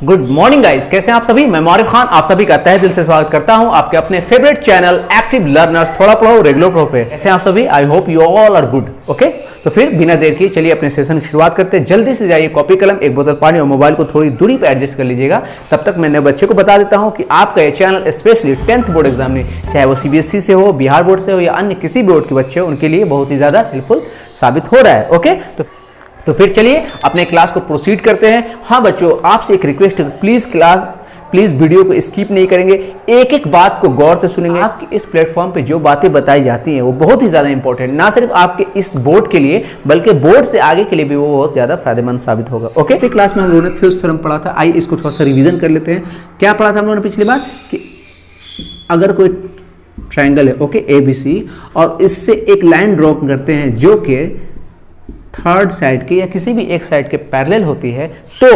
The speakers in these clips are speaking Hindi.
गुड मॉर्निंग गाइस, कैसे हैं आप सभी। मैं मौरिफ खान आप सभी का तहे दिल से स्वागत करता हूं आपके अपने फेवरेट चैनल एक्टिव लर्नर्स थोड़ा पढ़ो रेगुलर पढ़ो पे। कैसे हैं आप सभी। I hope you all are good. Okay, तो फिर बिना देर किए चलिए अपने सेशन की शुरुआत करते हैं। जल्दी से जाइए, कॉपी कलम, एक बोतल पानी और मोबाइल को थोड़ी दूरी पर एडजस्ट कर लीजिएगा। तब तक मैं नए बच्चे को बता देता हूं कि आपका ये channel specially 10th board exam में, चाहे वो CBSE से हो, बिहार बोर्ड से हो या अन्य किसी बोर्ड के बच्चे हो, उनके लिए बहुत ही ज्यादा हेल्पफुल साबित हो रहा है। ओके, तो फिर चलिए अपने क्लास को प्रोसीड करते हैं। हाँ बच्चों, आपसे एक रिक्वेस्ट है, प्लीज वीडियो को स्किप नहीं करेंगे, एक एक बात को गौर से सुनेंगे। आपके इस प्लेटफॉर्म पे जो बातें बताई जाती हैं वो बहुत ही ज़्यादा इंपॉर्टेंट, ना सिर्फ आपके इस बोर्ड के लिए बल्कि बोर्ड से आगे के लिए भी वो बहुत ज़्यादा फायदेमंद साबित होगा। ओके, इस क्लास में हम लोगों ने थेल्स थ्योरम पढ़ा था। आइए इसको थोड़ा सा रिविजन कर लेते हैं। क्या पढ़ा था हम लोगों ने पिछली बार कि अगर कोई ट्राइंगल है, ओके, ABC, और इससे एक लाइन ड्रॉ करते हैं जो कि थर्ड साइड के या किसी भी एक साइड के पैरेलल होती है, तो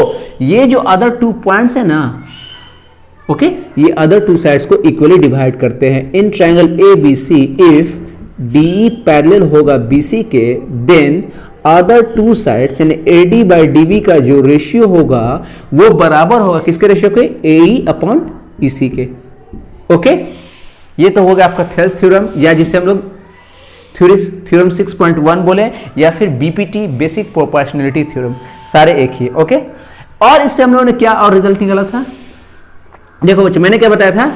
ये जो अदर 2 पॉइंट्स है ना, ओके, ये अदर 2 साइड्स को इक्वली डिवाइड करते हैं। In triangle ABC if DE parallel होगा BC के, देन अदर 2 साइड्स यानी AD बाई DB का जो रेशियो होगा वो बराबर होगा किसके रेशियो के, AE अपॉन EC के। ओके, ये तो होगा आपका थेल्स थ्योरम, या जिसे हम लोग थ्योरम 6.1 बोले, या फिर BPT बेसिक प्रोपोर्शनलिटी थ्योरम, सारे एक ही। ओके, और इससे हम लोगों ने क्या और रिजल्ट निकाला था। देखो बच्चों, मैंने क्या बताया था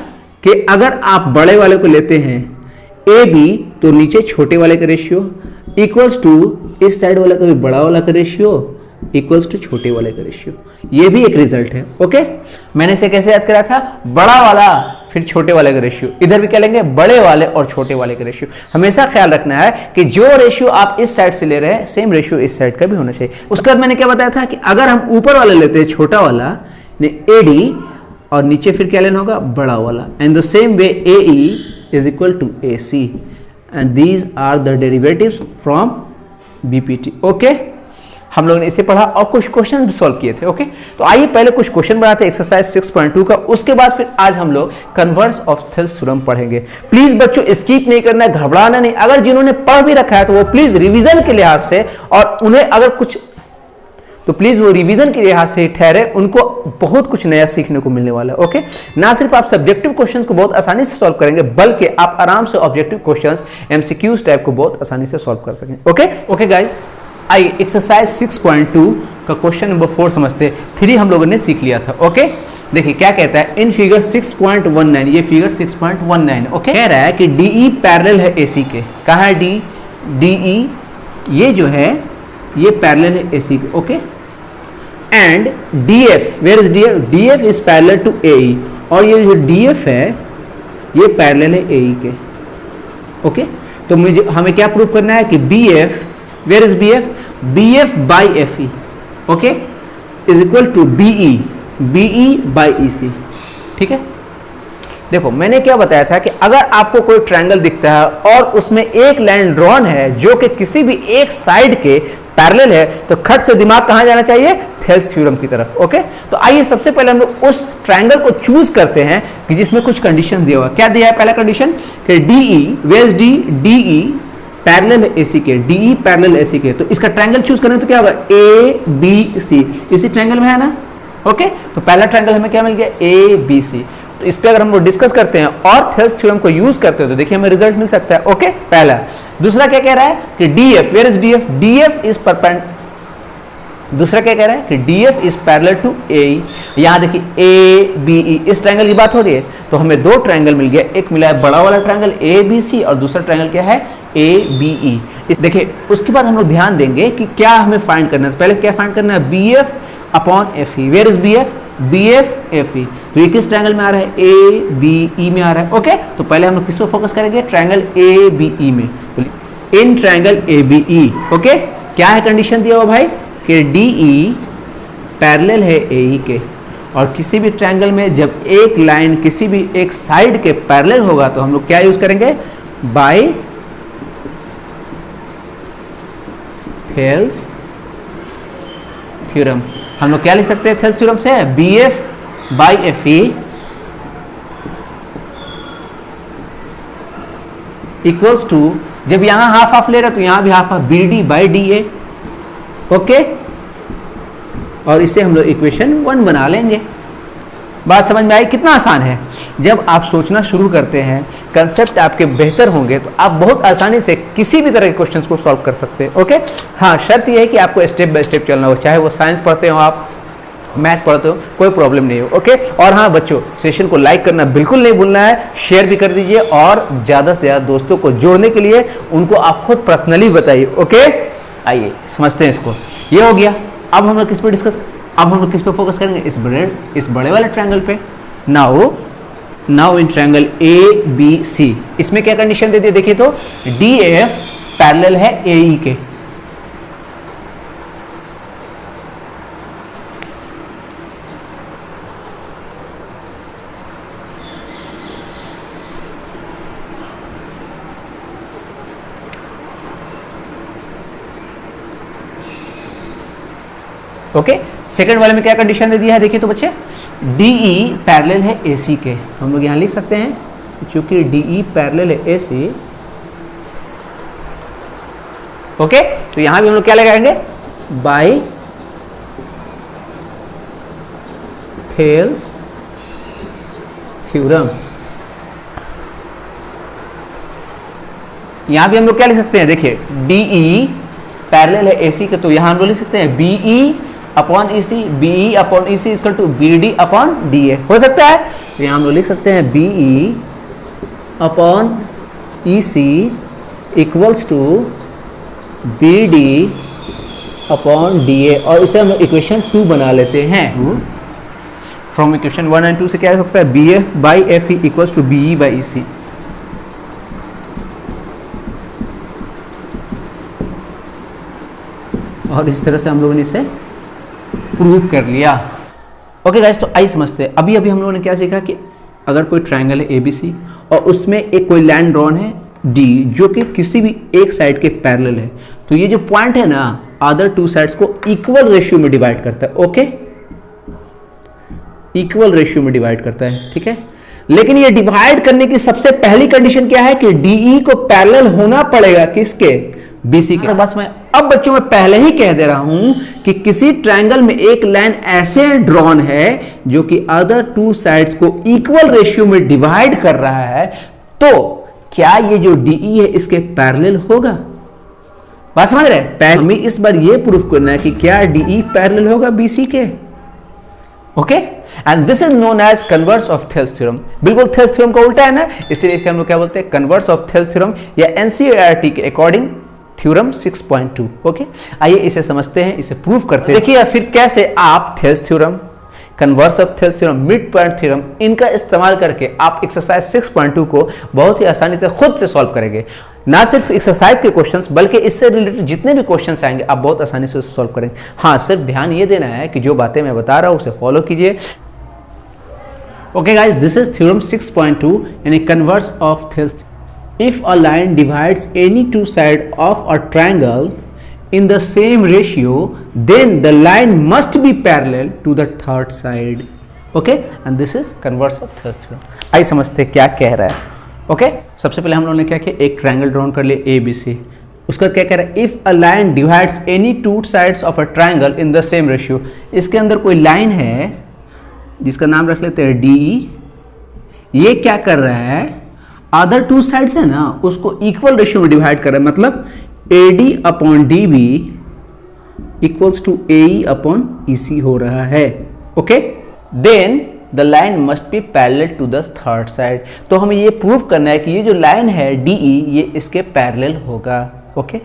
कि अगर आप बड़े वाले को लेते हैं AB, तो नीचे छोटे वाले का रेशियो इक्वल्स टू इस साइड वाले का भी बड़ा वाला का रेशियो इक्वल्स टू छोटे वाले का रेशियो। ये भी एक रिजल्ट है। ओके, मैंने इसे कैसे याद करा था, बड़ा वाला फिर छोटे वाले का रेशियो, इधर भी क्या लेंगे, बड़े वाले और छोटे वाले का रेशियो। हमेशा ख्याल रखना है कि जो रेशियो आप इस साइड से ले रहे हैं सेम रेशियो इस साइड का भी होना चाहिए। उसके बाद मैंने क्या बताया था कि अगर हम ऊपर वाला लेते हैं छोटा वाला AD, और नीचे फिर क्या लेना होगा, बड़ा वाला, and the same way AE is equal to AC and these are the derivatives from BPT। Okay, हम लोगों ने इसे पढ़ा और कुछ क्वेश्चन भी सॉल्व किए थे। ओके, तो आइए पहले कुछ क्वेश्चन बनाते हैं एक्सरसाइज 6.2 का, उसके बाद फिर आज हम लोग कन्वर्स ऑफ थेल्स थ्योरम पढ़ेंगे। प्लीज बच्चों स्किप नहीं करना है, घबराना नहीं। अगर जिन्होंने पढ़ भी रखा है तो वो प्लीज रिवीजन के लिहाज से, और उन्हें अगर कुछ तो प्लीज वो रिवीजन के लिहाज से ठहरे, उनको बहुत कुछ नया सीखने को मिलने वाला है। ओके, ना सिर्फ आप सब्जेक्टिव क्वेश्चंस को बहुत आसानी से सॉल्व करेंगे, बल्कि आप आराम से ऑब्जेक्टिव क्वेश्चंस MCQs टाइप को बहुत आसानी से सॉल्व कर सकेंगे। ओके गाइस, आइए एक्सरसाइज 6.2 का क्वेश्चन नंबर 4 समझते हैं। 3 हम लोगों ने सीख लिया था। ओके, देखिए क्या कहता है इन फिगर 6.19, ये फिगर 6.19 ओके, कह रहा है कि DE पैरेलल है AC के। कहाँ है DE, ये जो है ये पैरेलल है AC के। Okay, and DF, where is DF is parallel to AE, और ये जो DF है ये पैरेलल है AE के। ओके, तो मुझे हमें क्या प्रूव करना है कि BF, where is BF by FE, okay, is equal to BE by EC। ठीक है, देखो मैंने क्या बताया था कि अगर आपको कोई ट्रायंगल दिखता है और उसमें एक लाइन ड्रॉन है जो कि किसी भी एक साइड के पैरेलल है, तो खट से दिमाग कहां जाना चाहिए, थेल्स थ्योरम की तरफ। ओके, तो आइए सबसे पहले हम लोग उस ट्रायंगल को चूज करते हैं कि जिसमें कुछ कंडीशन दिया हुआ। क्या दिया है पहला कंडीशन कि DE, where is DE parallel है AC के, DE पैरेलल AC के, तो इसका ट्रायंगल चूज करें तो क्या होगा, ABC, इसी ट्रायंगल में है ना। ओके, तो पहला ट्रायंगल हमें क्या मिल गया, ABC। तो इस पे अगर हम लोग डिस्कस करते हैं और थेल्स थ्योरम को यूज करते हो तो देखिए हमें रिजल्ट मिल सकता है। ओके, पहला। दूसरा क्या कह रहा है कि DF, where is DF is perpendicular, दूसरा क्या कह रहा है कि DF is parallel to AE। यहां देखिए ABE, इस ट्रायंगल की बात हो रही है, तो हमें 2 ट्रायंगल मिल गया, एक मिला है बड़ा वाला ट्रायंगल ABC और दूसरा ट्रायंगल क्या है, ABE। देखिए उसके बाद हम लोग ध्यान देंगे कि क्या हमें फाइंड करना है। पहले क्या फाइंड करना है, BF upon FE, where is BF FE, तो ये किस ट्रायंगल में आ रहा है, ABE में आ रहा है। ओके, तो पहले हम लोग किस पर फोकस करेंगे, ट्रायंगल ABE में। इन ट्रायंगल ABE, ओके, क्या है कंडीशन दिया हुआ भाई कि DE पैरेलल है AE के, और किसी भी ट्रायंगल में जब एक लाइन किसी भी एक साइड के पैरेलल होगा तो हम लोग क्या यूज करेंगे, बाय थेल्स थ्योरम। हम लोग क्या लिख सकते हैं थेल्स थ्योरम से, BF by FE equals to, जब यहां हाफ हाफ ले रहे तो यहां भी half half, BD by DA। Okay, और इसे हम लोग इक्वेशन 1 बना लेंगे। बात समझ में आई? कितना आसान है। जब आप सोचना शुरू करते हैं, कंसेप्ट आपके बेहतर होंगे तो आप बहुत आसानी से किसी भी तरह के क्वेश्चंस को सॉल्व कर सकते हैं। ओके, हाँ, शर्त यह है कि आपको स्टेप बाय स्टेप चलना हो, चाहे वो साइंस पढ़ते हो आप, मैथ पढ़ते हो, कोई प्रॉब्लम नहीं हो। ओके, और हाँ बच्चों, सेशन को लाइक करना बिल्कुल नहीं भूलना है, शेयर भी कर दीजिए और ज़्यादा से ज़्यादा दोस्तों को जोड़ने के लिए उनको आप खुद पर्सनली बताइए। ओके, आइए समझते हैं इसको। ये हो गया। अब हम लोग किस पे फोकस करेंगे? इस बड़े वाले ट्रायंगल पे। नाउ इन ट्रायंगल ABC, इसमें क्या कंडीशन दे दी देखिए तो, DF पैरेलल है AE के। ओके, सेकंड वाले में क्या कंडीशन दे दिया है देखिए तो बच्चे, DE पैरेलल है AC के। हम लोग यहां लिख सकते हैं चूंकि DE पैरेलल है AC। ओके, तो यहां भी हम लोग क्या लगाएंगे? By Thales theorem. यहां भी हम लोग क्या लिख सकते हैं देखिए, DE पैरेलल है AC के, तो यहां हम लोग लिख सकते हैं BE upon EC, BE upon EC equal to BD upon DA। हो सकता है, तो यहां हम लोग लिख सकते हैं BE upon EC equals to BD upon DA, और इसे हम इक्वेशन 2 बना लेते हैं। फ्रॉम इक्वेशन 1 एंड 2 से क्या हो सकता है? BF by FE equals to BE by EC। और इस तरह से हम लोगों ने इसे प्रूव कर लिया। ओके गाइस, तो आइए समझते हैं। अभी हम लोगों ने क्या सीखा कि अगर कोई ट्रायंगल है ABC और उसमें एक कोई लाइन ड्रॉन है D जो कि किसी भी एक साइड के पैरेलल है, तो ये जो पॉइंट है ना, अदर टू साइड्स को इक्वल रेशियो में डिवाइड करता है। ओके, इक्वल रेशियो में डिवाइड करता है, ठीक है। लेकिन ये डिवाइड करने की सबसे पहली कंडीशन क्या है कि DE को पैरेलल होना पड़ेगा किसके? BC के। बस मैं अब बच्चों में पहले ही कह दे रहा हूं कि किसी ट्रायंगल में एक लाइन ऐसे ड्रॉन है जो कि अदर टू साइड्स को इक्वल रेशियो में डिवाइड कर रहा है, तो क्या ये जो DE है इसके पैरेलल होगा? बात समझ रहे हैं? हमें इस बार ये प्रूफ करना है कि क्या DE पैरेलल होगा BC के। Okay, and this is known as converse of Thales theorem. बिल्कुल थेल्स थ्योरम का उल्टा है ना, इसलिए इसे हम लोग क्या बोलते हैं? कन्वर्स ऑफ थेल्स थ्योरम, या NCERT के अकॉर्डिंग थ्योरम 6.2। ओके, आइए इसे समझते हैं, इसे प्रूव करते हैं। देखिए फिर कैसे आप Thales theorem, converse of Thales theorem, mid point theorem, इनका इस्तेमाल करके आप एक्सरसाइज 6.2 को बहुत ही आसानी से खुद से सॉल्व करेंगे। ना सिर्फ एक्सरसाइज के क्वेश्चंस बल्कि इससे रिलेटेड जितने भी क्वेश्चंस आएंगे आप बहुत आसानी से उसे सॉल्व करेंगे। हाँ, सिर्फ ध्यान ये देना है कि जो बातें मैं बता रहा हूं उसे फॉलो कीजिए। Okay guys, this is theorem 6.2 यानी converse of Thales. If a line divides any two sides of a triangle in the same ratio, then the line must be parallel to the third side. Okay, and this is converse of third theorem. आइए समझते हैं क्या कह रहा है। Okay, सबसे पहले हम लोगों ने क्या किया, एक ट्रायंगल ड्रॉन कर लिया ABC। उसका क्या कह रहा है? If a line divides any two sides of a triangle in the same ratio, इसके अंदर कोई लाइन है जिसका नाम रख लेते हैं DE। ये क्या कर रहा है? अदर टू साइड्स है ना, उसको इक्वल रेशियो में डिवाइड कर रहा है, मतलब AD upon DB equals to AE upon EC हो रहा है। Okay, then the line must be parallel to the third side. तो हमें ये प्रूव करना है कि ये जो लाइन है DE ये इसके पैरेलल होगा। ओके,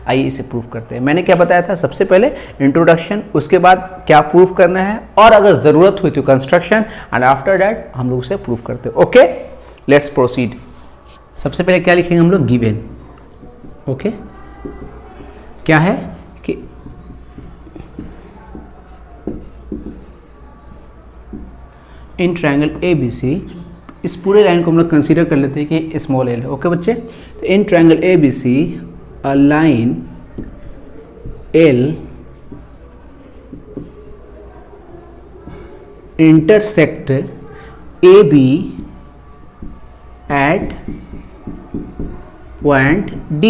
आइए इसे प्रूव करते हैं। मैंने क्या बताया था? सबसे पहले इंट्रोडक्शन, उसके बाद क्या प्रूव करना है, और अगर जरूरत हुई तो कंस्ट्रक्शन, एंड आफ्टर दैट हम लोग उसे प्रूव करते हैं। Okay, let's proceed. सबसे पहले क्या लिखेंगे हम लोग? गिवन। ओके, क्या है कि इन ट्रायंगल ABC, इस पूरे लाइन को हम लोग कंसीडर कर लेते हैं कि स्मॉल l है। ओके बच्चे, तो इन ट्रायंगल ABC अ लाइन L intersect AB at point D।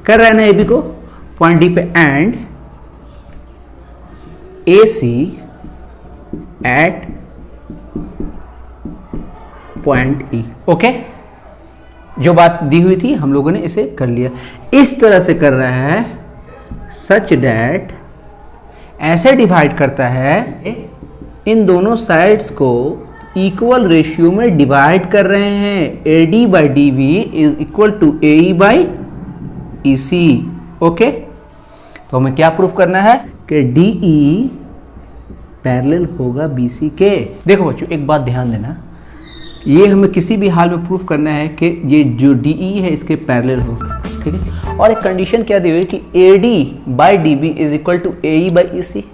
कर रहा है ना AB को पॉइंट D पे, and AC at point E. Okay, जो बात दी हुई थी हम लोगों ने इसे कर लिया। इस तरह से कर रहा है सच डैट, ऐसे डिवाइड करता है, इन दोनों साइड्स को इक्वल रेशियो में डिवाइड कर रहे हैं। A D by D B is equal to A E by E C. Okay, तो हमें क्या प्रूफ करना है कि डी ई पैरेलल होगा बी सी के। देखो बच्चों, एक बात ध्यान देना, ये हमें किसी भी हाल में प्रूफ करना है कि ये जो डी ई है इसके पैरेलल होगा, ठीक है। और एक कंडीशन क्या दी हुई कि A D by D B is equal to A E by E C.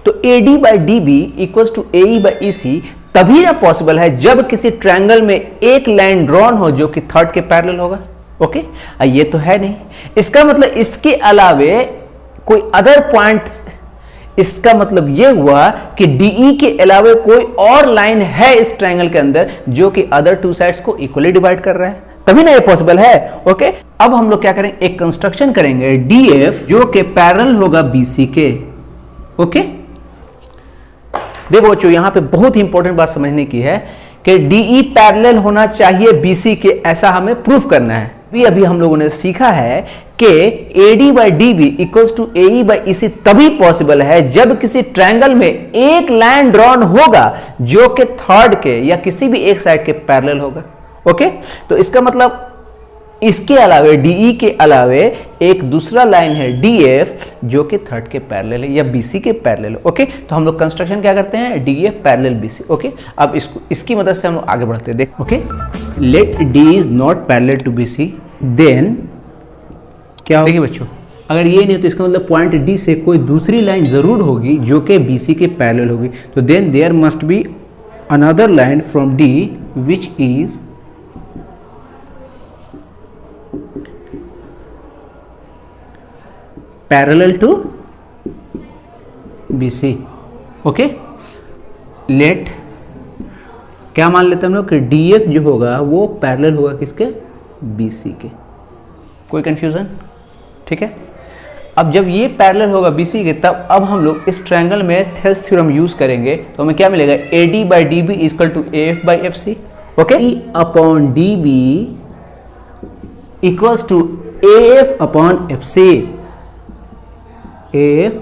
तो A D by D B equal to A E by E C तभी ना पॉसिबल है जब किसी ट्रायंगल में एक लाइन ड्रॉन हो जो कि थर्ड के पैरेलल होगा। ओके, ये तो है नहीं, इसका मतलब इसके अलावे कोई अदर पॉइंट, इसका मतलब यह हुआ कि डीई के अलावे कोई और लाइन है इस ट्रायंगल के अंदर जो कि अदर टू साइड्स को इक्वली डिवाइड कर रहा है, तभी ना ये पॉसिबल है। ओके, अब हम लोग क्या करेंगे, एक कंस्ट्रक्शन करेंगे डीएफ जो कि पैरेलल होगा बीसी के। ओके, देखो बच्चों, यहां पे बहुत ही इंपॉर्टेंट बात समझने की है कि डीई पैरेलल होना चाहिए बीसी के, ऐसा हमें प्रूफ करना है। अभी हम लोगों ने सीखा है कि A D by D B equals to A E by E C तभी पॉसिबल है जब किसी ट्रायंगल में एक लाइन ड्रॉन होगा जो कि थर्ड के या किसी भी एक साइड के पैरेलल होगा। ओके, तो इसका मतलब इसके अलावे डीई के अलावे एक दूसरा लाइन है डीएफ जो कि थर्ड के पैरेलल है या बीसी के पैरेलल है। ओके, तो हम लोग कंस्ट्रक्शन क्या करते हैं, डीएफ पैरेलल बीसी। ओके, अब इसकी मदद से हम लोग आगे बढ़ते हैं। देख, okay, let D is not parallel to BC, then क्या होगा। देखिए बच्चों, अगर ये नहीं तो इसका मतलब पॉइंट डी से कोई दूसरी लाइन जरूर होगी जो कि बीसी के पैरेलल होगी। तो then there must be another line from D which is parallel to BC। Okay, let क्या मान लेते हैं हम लोग कि DF जो होगा वो पैरेलल होगा किसके, BC के। कोई कंफ्यूजन, ठीक है। अब जब ये पैरेलल होगा BC के, तब अब हम लोग इस ट्रायंगल में थेल्स थ्योरम यूज करेंगे, तो हमें क्या मिलेगा, AD by DB equal to AF by FC। Okay, upon DB equals to AF upon FC, AF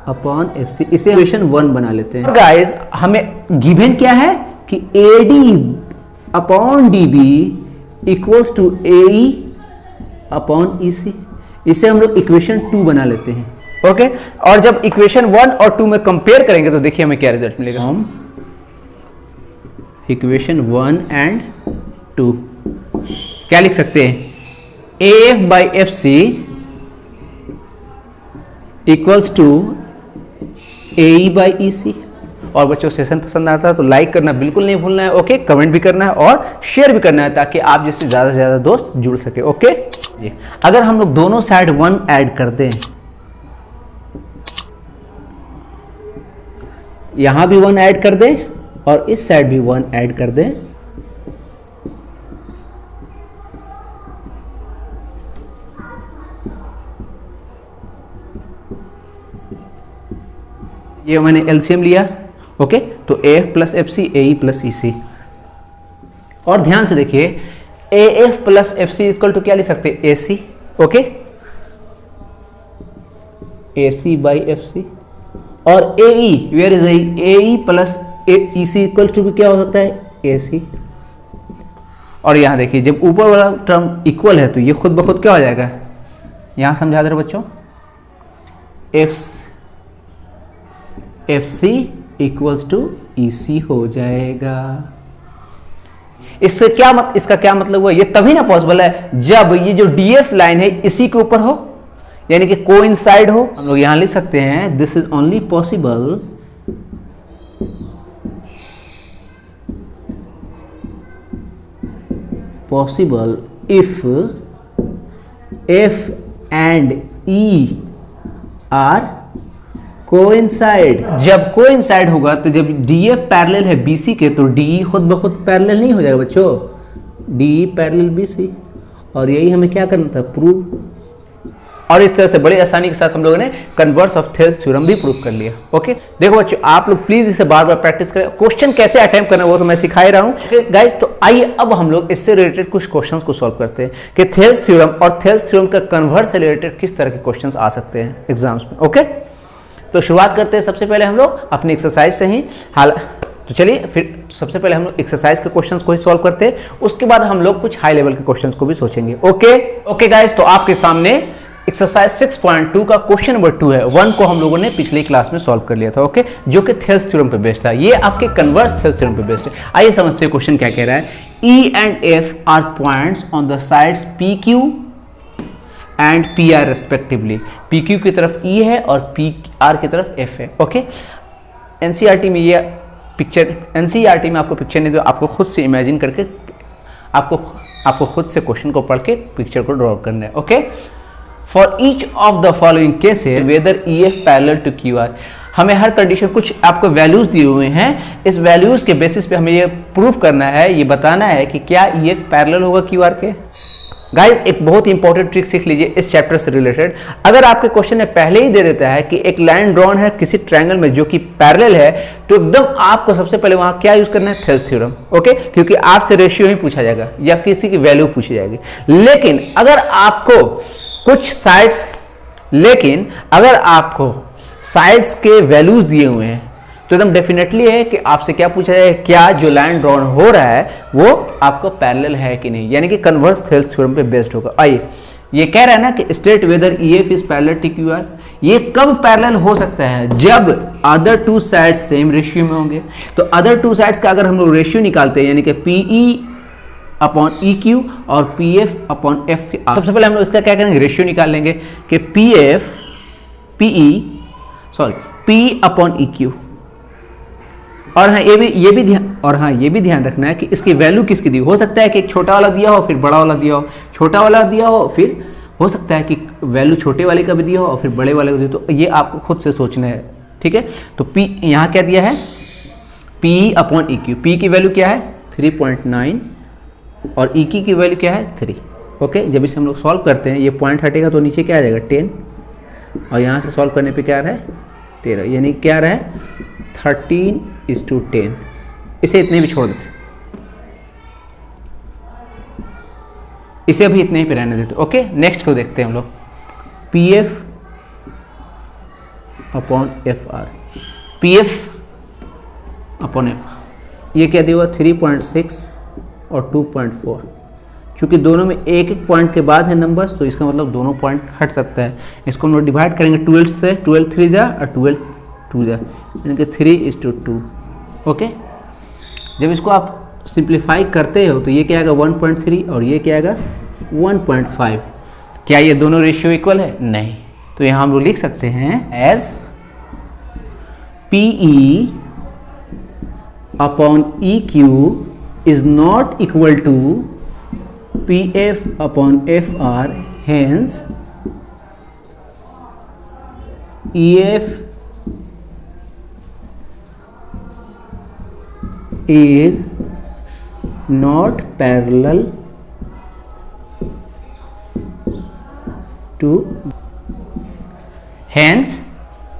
upon FC। इसे इक्वेशन 1 बना लेते हैं। गाइस, हमें गिवन क्या है कि AD upon DB equals to AE upon EC। इसे हम लोग इक्वेशन 2 बना लेते हैं। ओके, और जब इक्वेशन 1 और 2 में कंपेयर करेंगे तो देखिए हमें क्या रिजल्ट मिलेगा। हम इक्वेशन 1 एंड 2 क्या लिख सकते हैं, AF by FC equals to AE by EC। और बच्चों, सेशन पसंद आता है तो लाइक करना बिल्कुल नहीं भूलना है। ओके, कमेंट भी करना है और शेयर भी करना है ताकि आप जैसे ज़्यादा से ज़्यादा दोस्त जुड़ सके। ओके, अगर हम लोग दोनों साइड 1 ऐड कर दें, यहां भी 1 ऐड कर दें और इस साइड भी 1 ऐड कर दें, ये मैंने एलसीएम लिया। ओके, तो AF plus FC AE plus EC। और ध्यान से देखिए, AF plus FC equal to क्या लिख सकते हैं, AC। Okay, AC by FC। और AE, where is AE plus EC equal to भी क्या हो सकता है, AC। और यहां देखिए, जब ऊपर वाला टर्म इक्वल है तो ये खुद ब खुद क्या हो जाएगा, यहां समझा दे रहे बच्चों, FC इक्वल्स टू EC हो जाएगा। इससे क्या इसका क्या मतलब हुआ, ये तभी ना पॉसिबल है जब ये जो DF लाइन है इसी के ऊपर हो, यानी कि कोइंसाइड हो। हम लोग यहां लिख सकते हैं, this is only possible if F and E are coincide. जब कोइंसाइड होगा तो जब DF पैरेलल है BC के, तो DE खुद ब खुद पैरेलल नहीं हो जाएगा बच्चों, DE पैरेलल BC। और यही हमें क्या करना था, प्रूव। और इस तरह से बड़ी आसानी के साथ हम लोगों ने कन्वर्स ऑफ थेल्स थ्योरम भी प्रूव कर लिया। ओके, देखो बच्चों, आप लोग प्लीज इसे बार बार प्रैक्टिस करें। क्वेश्चन कैसे अटेम्प्ट करना वो तो मैं सिखा ही रहा हूँ गाइस। तो आइए अब हम लोग इससे रिलेटेड कुछ क्वेश्चंस को सॉल्व करते हैं कि थेल्स थ्योरम और थेल्स थ्योरम का कन्वर्स से रिलेटेड किस तरह के क्वेश्चंस आ सकते हैं एग्जाम्स में। ओके, तो शुरुआत करते हैं सबसे पहले हम लोग अपनी एक्सरसाइज से ही। तो चलिए फिर सबसे पहले हम लोग एक्सरसाइज के क्वेश्चंस को ही सॉल्व करते हैं, उसके बाद हम लोग कुछ हाई लेवल के क्वेश्चंस को भी सोचेंगे। ओके गाइस, तो आपके सामने एक्सरसाइज 6.2 का क्वेश्चन नंबर 2 है। 1 को हम लोगों ने पिछली क्लास में सॉल्व कर लिया था। ओके, जो कि थेल्स थ्योरम पे बेस्ड था। ये आपके कन्वर्स थेल्स थ्योरम पे बेस्ड है। आइए समझते हैं क्वेश्चन क्या कह रहा है। E and F are points on the sides PQ and PR respectively। PQ की तरफ E है और PR की तरफ F है। ओके, NCERT में ये पिक्चर, NCERT में आपको पिक्चर नहीं दो, आपको खुद से इमेजिन करके आपको खुद से क्वेश्चन को पढ़ के पिक्चर को ड्रॉ करना है। Okay, for each of the following cases whether EF parallel to QR। हमें हर कंडीशन कुछ आपको वैल्यूज दिए हुए हैं, इस वैल्यूज के बेसिस पे हमें ये प्रूफ करना है, ये बताना है कि क्या EF पैरेलल होगा QR के। गाइस, एक बहुत ही इंपॉर्टेंट ट्रिक सीख लीजिए इस चैप्टर से रिलेटेड। अगर आपके क्वेश्चन में पहले ही दे देता है कि एक लाइन ड्रॉन है किसी ट्रायंगल में जो कि पैरेलल है, तो एकदम आपको सबसे पहले वहां क्या यूज करना है, थेल्स थ्योरम। ओके, क्योंकि आपसे रेशियो ही पूछा जाएगा या किसी की वैल्यू पूछी जाएगी। लेकिन अगर आपको साइड्स के वैल्यूज दिए हुए हैं तो एकदम डेफिनेटली है कि आपसे क्या पूछा जाए, क्या जो लाइन ड्रॉन हो रहा है वो आपको पैरेलल है कि नहीं, यानी कि कन्वर्स थेल्स थ्योरम पे बेस्ड होगा। आइए, ये कह रहा है ना कि state whether EF is parallel to QR। ये कब पैरेलल हो सकता है, जब other two sides same ratio में होंगे। तो अदर टू साइड्स का अगर हम लोग रेशियो निकालते हैं, यानी कि PE अपॉन EQ और PF अपॉन F। सबसे पहले हम लोग इसका क्या करेंगे, रेशियो निकाल लेंगे कि P अपॉन EQ। और हाँ ये भी ध्यान रखना है कि इसकी वैल्यू किसकी दी हो सकता है कि एक छोटा वाला दिया हो फिर बड़ा वाला दिया हो, छोटा वाला दिया हो फिर हो सकता है कि वैल्यू छोटे वाले का भी दिया हो और फिर बड़े वाले का दिया हो। तो ये आपको खुद से सोचना है, ठीक है। तो P यहाँ क्या दिया है, P अपॉन EQ। P की वैल्यू क्या है 3.9 और EQ की वैल्यू क्या है 3। ओके, जब इसे हम लोग सॉल्व करते हैं, ये पॉइंट हटेगा तो नीचे क्या आ जाएगा 10 और यहाँ से सॉल्व करने पे क्या आ रहा है 13, यानी क्या आ रहा है 13:10। इसे इतने भी छोड़ देते, इसे भी इतने ही पे रहने देते। ओके, नेक्स्ट को देखते हैं हम लोग। PF upon FR। PF upon FR ये क्या दिया हुआ 3.6 और 2.4। क्योंकि दोनों में एक एक पॉइंट के बाद है नंबर्स, तो इसका मतलब दोनों पॉइंट हट सकता है। इसको हम लोग डिवाइड करेंगे 12 से, 12 3 जा और 12 2 जा, यानी कि 3:2। ओके, जब इसको आप सिंप्लीफाई करते हो तो ये क्या आएगा 1.3 और ये क्या आएगा 1.5। क्या ये दोनों रेशियो इक्वल है? नहीं। तो यहाँ हम लोग लिख सकते हैं as PE upon EQ is not equal to PF upon FR, hence EF is not parallel to, hence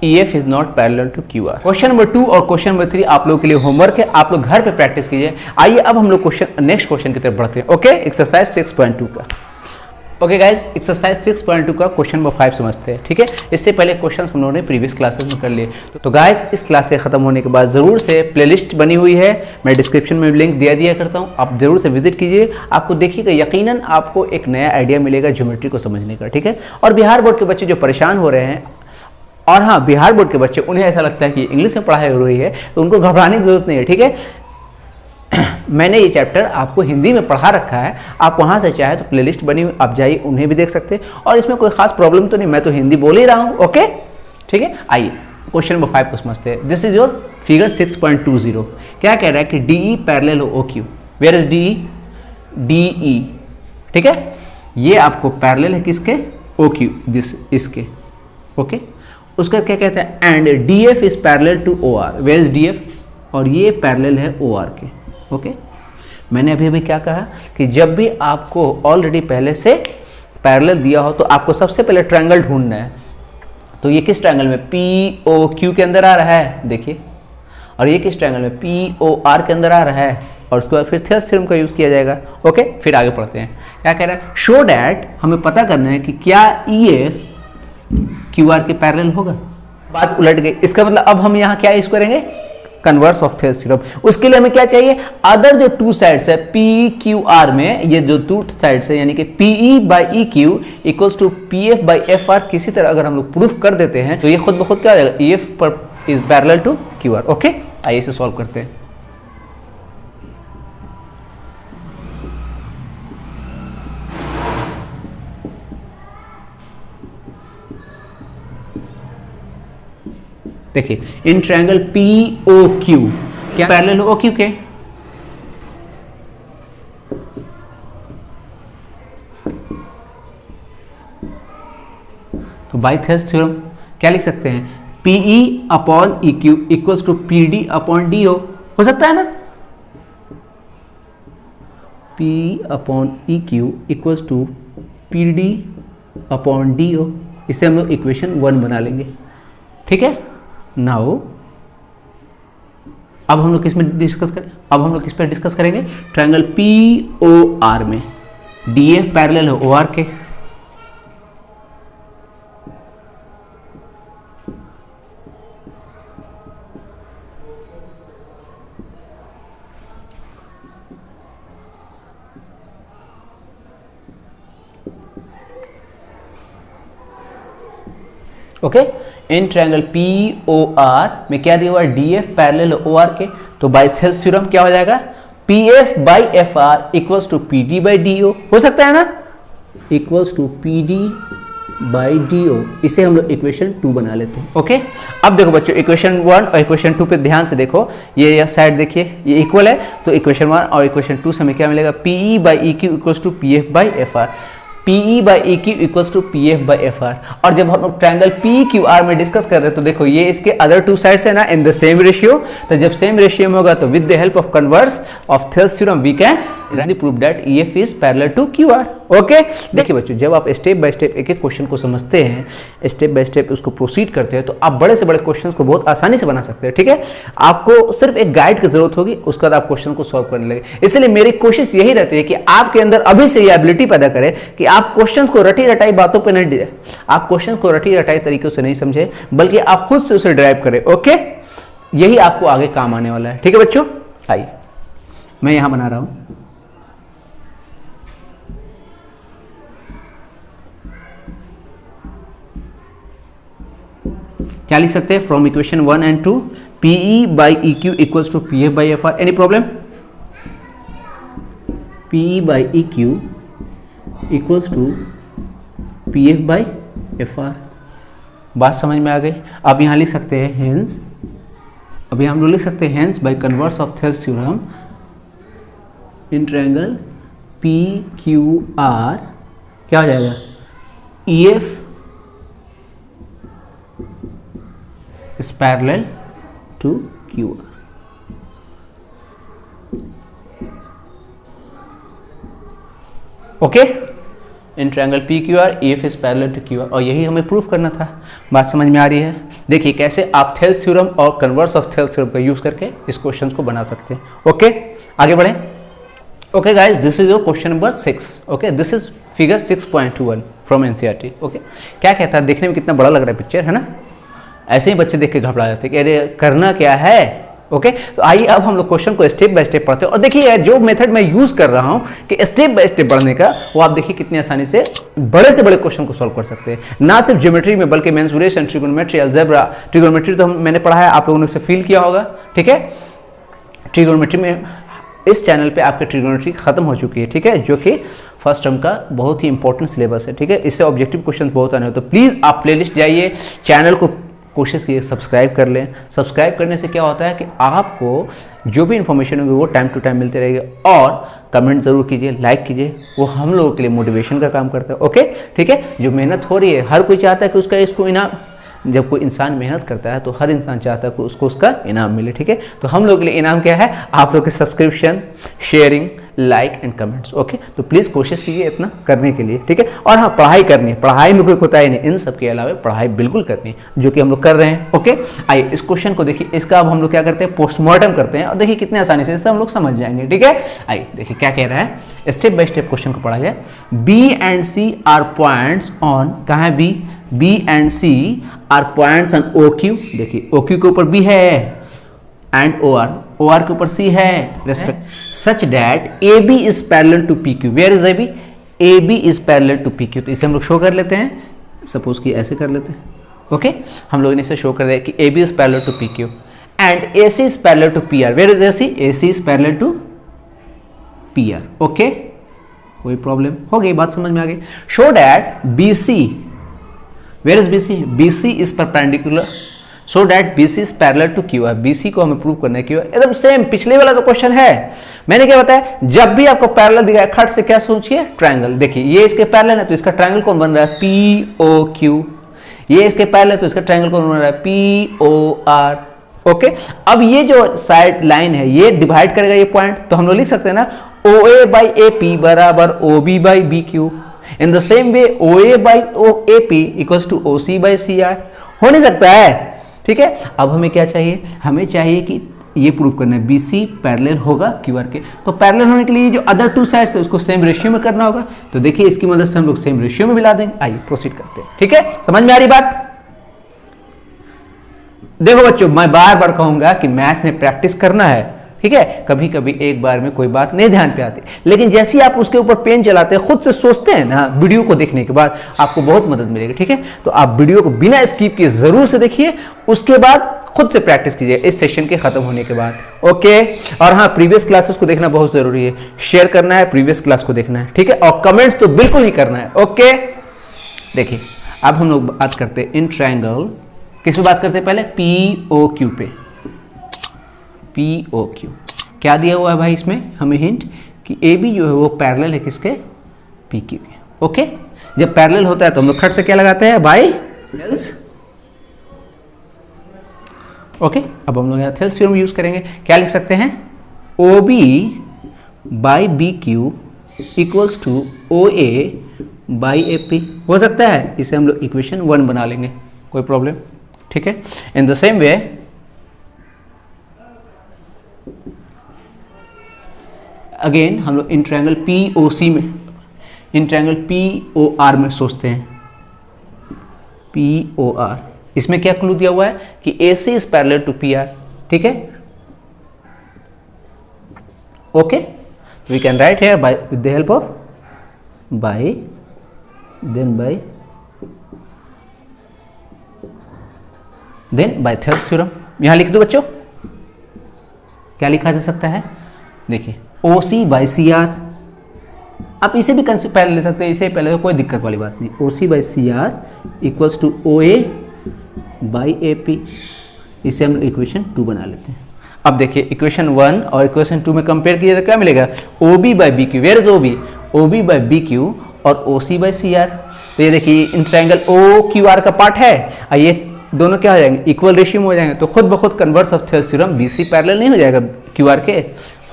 EF is not parallel to QR। Question number 2 और क्वेश्चन नंबर 3 आप लोगों के लिए होमवर्क है, आप लोग घर पे प्रैक्टिस कीजिए। आइए अब हम लोग नेक्स्ट क्वेश्चन की तरफ बढ़ते हैं। ओके, एक्सरसाइज 6.2 का। ओके गाइस, एक्सरसाइज 6.2 का क्वेश्चन नंबर 5 समझते हैं, ठीक है। इससे पहले क्वेश्चन हम लोगों ने प्रीवियस क्लासेस में कर लिए। तो गाइस, इस क्लास के खत्म होने के बाद जरूर से प्लेलिस्ट बनी हुई है, मैं डिस्क्रिप्शन में लिंक दिया करता हूँ, आप जरूर से विजिट कीजिए। आपको देखिएगा, यकीनन आपको एक नया आइडिया मिलेगा ज्योमेट्री को समझने का, ठीक है। और बिहार बोर्ड के बच्चे जो परेशान हो रहे हैं, और हाँ, बिहार बोर्ड के बच्चे उन्हें ऐसा लगता है कि इंग्लिश में पढ़ाई हो रही है, तो उनको घबराने की जरूरत नहीं है, ठीक है। मैंने ये चैप्टर आपको हिंदी में पढ़ा रखा है, आप वहाँ से चाहे तो प्लेलिस्ट बनी हुई, आप जाइए उन्हें भी देख सकते हैं, और इसमें कोई खास प्रॉब्लम तो नहीं, मैं तो हिंदी बोल ही रहा हूँ। ओके, ठीक है। आइए क्वेश्चन नंबर 5 को समझते हैं। This is your figure 6.20। क्या कह रहा है कि DE पैरेलल हो OQ। Where is DE? DE, ठीक है, ये आपको पैरेलल है किसके? OQ, इसके। ओके, उसका क्या कहता है, and DF is parallel to OR। Where is DF? और ये पैरेलल है OR के। ओके, मैंने अभी क्या कहा कि जब भी आपको ऑलरेडी पहले से पैरेलल दिया हो तो आपको सबसे पहले ट्रायंगल ढूंढना है। तो ये किस ट्रायंगल में POQ के अंदर आ रहा है, देखिए, और ये किस ट्रायंगल में POR के अंदर आ रहा है, और उसके बाद फिर थेल्स थ्योरम का यूज किया जाएगा। ओके, फिर आगे पढ़ते हैं। क्या कह रहा है, शो डैट, हमें पता करना है कि क्या EF QR के पैरेलल होगा। बात उलट गई, इसका मतलब अब हम यहाँ क्या यूज करेंगे, कन्वर्स ऑफ थेल्स थ्योरम। उसके लिए हमें क्या चाहिए, अदर जो टू साइड्स है PQR में, ये जो टू साइड्स है यानी कि PE/EQ इक्वल्स टू PF/FR, किसी तरह अगर हम लोग प्रूफ कर देते हैं तो ये खुद ब खुद क्या हो जाएगा, EF पर is parallel to QR। Okay, आइए इसे सॉल्व करते हैं। देखिए, इन ट्रायंगल POQ क्या पैरेलल हो OQ के, तो बाय थेल्स थ्योरम क्या लिख सकते हैं, PE/EQ इक्वल्स टू PD/DO हो सकता है ना, PE/EQ इक्वल्स टू PD/DO। इसे हम लोग इक्वेशन 1 बना लेंगे। ठीक है, नाउ अब हम लोग किस में डिस्कस करें, अब हम लोग किस पर डिस्कस करेंगे, ट्रायंगल POR में DF पैरेलल है OR के, ओके। इन ट्रायंगल POR में क्या दिया हुआ है, DF पैरेलल OR के, तो बाय थेल्स थ्योरम क्या हो जाएगा, PF/FR इक्वल्स टू PD/DO हो सकता है ना, इक्वल्स टू PD/DO। इसे हम लोग इक्वेशन 2 बना लेते हैं। ओके, अब देखो बच्चों, इक्वेशन 1 और इक्वेशन 2 पे ध्यान से देखो, ये साइड देखिए, ये इक्वल है, तो इक्वेशन 1 और इक्वेशन 2 से हमें क्या मिलेगा, PE/EQ equals to PF/FR, PE/EQ equals to PF/FR। और जब हम लोग ट्रायंगल PQR में डिस्कस कर रहे हैं तो देखो ये इसके अदर टू साइड्स है ना, इन द सेम रेशियो, तो जब सेम रेशियो में होगा तो with the help of converse of Thales theorem we can easily prove that EF is parallel to QR। Okay, देखिए बच्चों, जब आप स्टेप बाय स्टेप एक एक क्वेश्चन को समझते हैं, स्टेप बाय स्टेप उसको प्रोसीड करते हैं, तो आप बड़े से बड़े क्वेश्चन को बहुत आसानी से बना सकते हैं। ठीक है, आपको सिर्फ एक गाइड की जरूरत होगी, उसके बाद आप क्वेश्चन को सॉल्व करने लगे। इसलिए मेरी कोशिश यही रहती है कि आपके अंदर अभी से ये एबिलिटी पैदा करें कि आप क्वेश्चन को रटी रटाई बातों पर नहीं, आप क्वेश्चन को रटी रटाई तरीकों से नहीं समझे, बल्कि आप खुद से उसे ड्राइव करें। ओके, यही आपको आगे काम आने वाला है। ठीक है बच्चों, आइए मैं यहां बना रहा हूं, क्या लिख सकते हैं, from equation 1 and 2 PE/EQ equals to PF/FR। Any problem, PE/EQ equals to PF/FR। बात समझ में आ गई। अब यहां लिख सकते हैं हेंस, अभी हम लोग लिख सकते हैं hence by converse of Thales theorem in triangle PQR क्या हो जाएगा, EF is parallel to QR। Okay, in triangle PQR EF is parallel to QR, और यही हमें प्रूफ करना था। बात समझ में आ रही है। देखिए कैसे आप थेल्स थ्योरम और कन्वर्स ऑफ थेल्स थ्योरम का यूज करके इस क्वेश्चन को बना सकते हैं। ओके, आगे बढ़ें। Okay guys, this is your question number 6। Okay, this is figure 6.21 from NCERT। Okay, क्या कहता है, देखने में कितना बड़ा लग रहा है पिक्चर, है ना, ऐसे ही बच्चे देख के घबरा जाते हैं कि अरे करना क्या है। ओके, तो आइए अब हम लोग क्वेश्चन को स्टेप बाय स्टेप पढ़ते हैं। और देखिए जो मेथड मैं यूज कर रहा हूं कि स्टेप बाय स्टेप बढ़ने का, वो आप देखिए कितनी आसानी से बड़े से बड़े क्वेश्चन को सॉल्व कर सकते हैं, ना सिर्फ ज्योमेट्री में बल्कि मेंसुरेशन, ट्रिगोनोमेट्री, अलजेब्रा। ट्रिगोनोमेट्री तो मैंने पढ़ा है, आप लोगों ने उसे फील किया होगा। ठीक है, ट्रिगोनोमेट्री में इस चैनल पे आपके ट्रिगोनोमेट्री खत्म हो चुकी है। ठीक है, जो कि फर्स्ट टर्म का बहुत ही इंपॉर्टेंट सिलेबस है। ठीक है, इससे ऑब्जेक्टिव क्वेश्चन बहुत आने हो, तो प्लीज़ आप प्लेलिस्ट जाइए, चैनल को कोशिश कीजिए सब्सक्राइब कर लें। सब्सक्राइब करने से क्या होता है कि आपको जो भी इन्फॉर्मेशन होगी वो टाइम टू टाइम मिलती रहेगी, और कमेंट जरूर कीजिए, लाइक कीजिए, वो हम लोगों के लिए मोटिवेशन का काम करता है। ओके, ठीक है, जो मेहनत हो रही है, हर कोई चाहता है कि उसका इसको इनाम, जब कोई इंसान मेहनत करता है तो हर इंसान चाहता है कि उसको उसका इनाम मिले। ठीक है, तो हम लोग के लिए इनाम क्या है, आप लोग के subscription, sharing, like and comments. Okay, तो प्लीज कोशिश कीजिए इतना करने के लिए, ठीक है। और हाँ, पढ़ाई करनी है, पढ़ाई में कोई कोताही नहीं, इन सब के अलावा पढ़ाई बिल्कुल करनी है, जो कि हम लोग कर रहे हैं। ओके, आइए इस क्वेश्चन को देखिए, इसका अब हम लोग क्या करते हैं, पोस्टमार्टम करते हैं और देखिए कितने आसानी से इससे हम लोग समझ जाएंगे, ठीक है। आइए देखिए क्या कह रहा है, स्टेप बाय स्टेप क्वेश्चन को पढ़ा जाए। B and C are points on, कहाँ है B, B and C are points on O Q, देखिए ओ क्यू के ऊपर बी है एंड ओ आर के ऊपर सी है respect, such that A B is parallel to P Q. Where is A B, A B is parallel to P Q. तो इसे हम लोग शो कर लेते हैं, सपोज कि ऐसे कर लेते हैं। ओके, हम लोग ने इसे शो कर दिया कि A B is parallel to P Q and A C is parallel to P R. Where is A C is parallel to P R. Okay, कोई प्रॉब्लम हो गई, बात समझ में आ गई। Show that B C, where is B C, B C is perpendicular, so that B C is parallel to Q R. B C को हमें प्रूव करना है क्यू आर, एकदम सेम पिछले वाला जो क्वेश्चन है। मैंने क्या बताया, जब भी आपको पैरेलल दिखाया खट से क्या सोचिए, ट्रायंगल। देखिए ये इसके पैरेलल है तो इसका ट्रायंगल कौन बन रहा है, पी ओ क्यू। ये इसके पैरेलल है तो इसका ट्रायंगल कौन बन रहा है, पी ओ आर। ओके, अब ये जो साइड लाइन है ये डिवाइड करेगा ये पॉइंट, तो हम लोग लिख सकते हैं ना, ओ ए बाई ए पी बराबर O B by B Q. In the same way O A by O A P equals to O C by C R. हो नहीं सकता है, ठीक है। अब हमें क्या चाहिए, हमें चाहिए कि ये प्रूव करना है बी सी पैरेलल होगा क्यू आर के। तो पैरेलल होने के लिए जो अदर टू साइड्स है उसको सेम रेशियो में करना होगा। तो देखिए इसकी मदद से हम लोग सेम रेशियो में मिला देंगे। आइए प्रोसीड करते हैं, ठीक है। समझ में आ रही बात। देखो बच्चों, मैं बार बार कहूंगा कि मैथ में प्रैक्टिस करना है, ठीक है। कभी कभी एक बार में कोई बात नहीं ध्यान पे आती, लेकिन जैसे ही आप उसके ऊपर पेन चलाते हैं, खुद से सोचते हैं ना, वीडियो को देखने के बाद आपको बहुत मदद मिलेगी, ठीक है। तो आप वीडियो को बिना स्किप किए जरूर से देखिए, उसके बाद खुद से प्रैक्टिस कीजिए इस सेशन के खत्म होने के बाद। ओके, और हाँ, प्रीवियस क्लासेस को देखना बहुत जरूरी है, शेयर करना है, प्रीवियस क्लास को देखना है, ठीक है। और कमेंट्स तो बिल्कुल ही करना है। ओके, देखिए अब हम लोग बात करते हैं इन ट्रायंगल, किस पे बात करते हैं, पहले पी ओ क्यू पे। पी ओ क्यू क्या दिया हुआ है भाई, इसमें हमें हिंट कि ए बी जो है वो पैरेलल है किसके, पी क्यू के। ओके, जब पैरेलल होता है तो हम लोग खट से क्या लगाते हैं, बाई थेल्स। ओके, अब हम लोग यहाँ थेल्स थ्योरम यूज करेंगे। क्या लिख सकते हैं, O B by B Q equals to O A by A P. हो सकता है इसे हम लोग इक्वेशन 1 बना लेंगे, कोई प्रॉब्लम, ठीक है। In the same way again हम लोग in triangle P O C में, in triangle P O R में सोचते हैं। पी ओ आर, इसमें क्या क्लू दिया हुआ है कि A C is parallel to P R, ठीक है। Okay, we can write here by with the help of by, then by Thales theorem. यहां लिख दो बच्चों, क्या लिखा जा सकता है, देखिए ओ सी बाई सी आर। आप इसे भी पहले ले सकते हैं, इसे पहले तो कोई दिक्कत वाली बात नहीं। O C by C R equals to O A by A P. इसे हम इक्वेशन 2 बना लेते हैं। अब देखिए इक्वेशन 1 और इक्वेशन 2 में कंपेयर कीजिए तो क्या मिलेगा, O B by B Q. Where is O B by B Q और O C by C R. तो ये देखिए in triangle O Q R का पार्ट है और ये दोनों क्या हो जाएंगे, इक्वल रेशियो में हो जाएंगे। तो खुद ब खुद converse of Thales theorem B C parallel नहीं हो जाएगा क्यू आर के।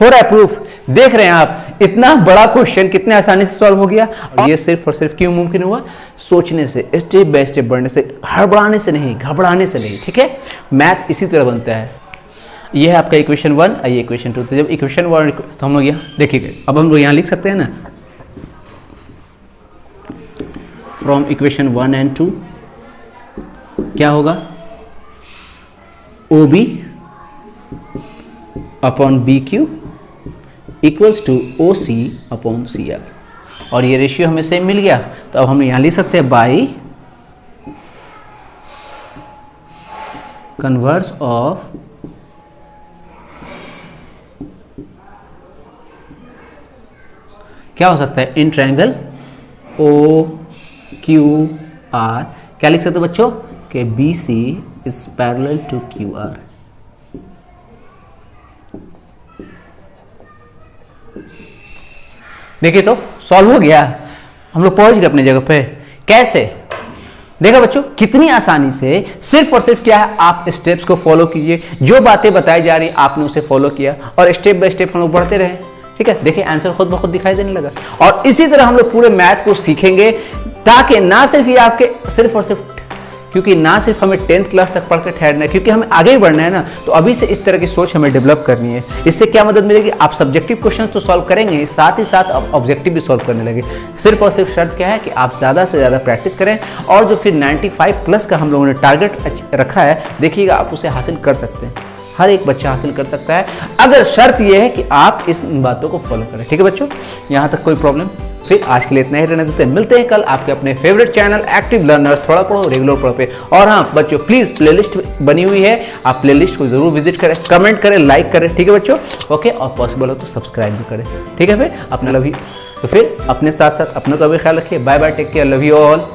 हो रहा है प्रूफ, देख रहे हैं आप, इतना बड़ा क्वेश्चन कितने आसानी से सॉल्व हो गया। और ये सिर्फ और सिर्फ क्यों मुमकिन हुआ, सोचने से, स्टेप बाय स्टेप बढ़ने से, हड़बड़ाने से नहीं, घबराने से नहीं, ठीक है। मैथ इसी तरह बनता है। ये है आपका इक्वेशन 1 और ये इक्वेशन 2। तो जब इक्वेशन 1 तो हम लोग यहाँ देखिए, अब हम लोग यहाँ लिख सकते हैं ना, फ्रॉम इक्वेशन 1 and 2 क्या होगा, O B upon B Q equals to O C upon C R. और ये रेशियो हमें सेम मिल गया। तो अब हम यहाँ लिख सकते हैं बाई कन्वर्स ऑफ क्या हो सकता है, in triangle O Q R. क्या लिख सकते हो बच्चों कि B C is parallel to Q R. देखिए तो सॉल्व हो गया, हम लोग पहुंच गए अपनी जगह पे। कैसे, देखा बच्चों कितनी आसानी से, सिर्फ और सिर्फ क्या है, आप स्टेप्स को फॉलो कीजिए। जो बातें बताई जा रही आपने उसे फॉलो किया और स्टेप बाय स्टेप हम लोग बढ़ते रहे। ठीक है, देखिए आंसर खुद ब खुद दिखाई देने लगा। और इसी तरह हम लोग पूरे मैथ को सीखेंगे, ताकि ना सिर्फ ये आपके सिर्फ और सिर्फ, क्योंकि ना सिर्फ हमें 10th क्लास तक पढ़ के ठहरना है, क्योंकि हमें आगे ही बढ़ना है ना, तो अभी से इस तरह की सोच हमें डेवलप करनी है। इससे क्या मदद मिलेगी, आप सब्जेक्टिव क्वेश्चन तो सॉल्व करेंगे, साथ ही साथ आप ऑब्जेक्टिव भी सॉल्व करने लगे। सिर्फ और सिर्फ शर्त क्या है कि आप ज़्यादा से ज़्यादा प्रैक्टिस करें, और जो फिर 95 प्लस का हम लोगों ने टारगेट रखा है, देखिएगा आप उसे हासिल कर सकते हैं। हर एक बच्चा हासिल कर सकता है, अगर शर्त यह है कि आप इस बातों को फॉलो करें। ठीक है बच्चों, यहाँ तक कोई प्रॉब्लम? फिर आज के लिए इतना ही रहने देते हैं, मिलते हैं कल आपके अपने फेवरेट चैनल एक्टिव लर्नर्स थोड़ा पढ़ो रेगुलर पढ़ो पे। और हाँ बच्चों, प्लीज प्लेलिस्ट बनी हुई है, आप प्लेलिस्ट को जरूर विजिट करें, कमेंट करें, लाइक करें। ठीक है बच्चों, ओके, और पॉसिबल हो तो सब्सक्राइब भी करें। ठीक है, फिर अपना लव यू, तो फिर अपने साथ साथ अपने का भी ख्याल रखिए। Bye bye, take care, love you all.